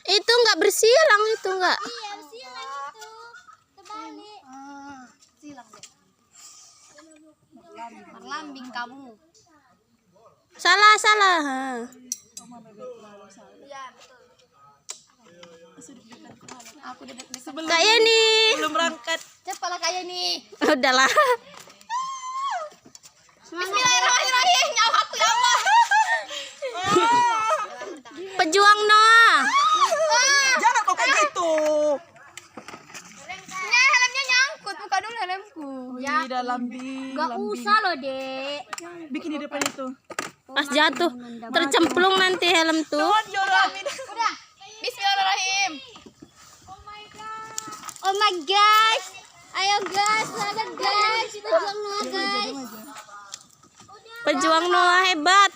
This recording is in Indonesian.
Itu enggak bersilang itu enggak. Iya, silang itu. Terbalik. Silang deh. Merlambing kamu. Salah. Iya, betul. Aku duduk Kayak nih. Belum berangkat. Cepatlah kayak nih. Udahlah. Bismillahirrahmanirrahim. Nyawa aku ya Allah. Pejuang Noah. Jangan kok kayak gitu. Nah, helmnya nyangkut. Buka dulu helmku. Ya. Di dalam lambing. Gak usah loh, Dek. Bikin di depan itu. Pas jatuh tercemplung nanti helm tuh. Udah. Bismillahirrahmanirrahim. Oh my gosh. Ayo guys, semangat guys. Pejuang Noah guys. Pejuang Noah hebat.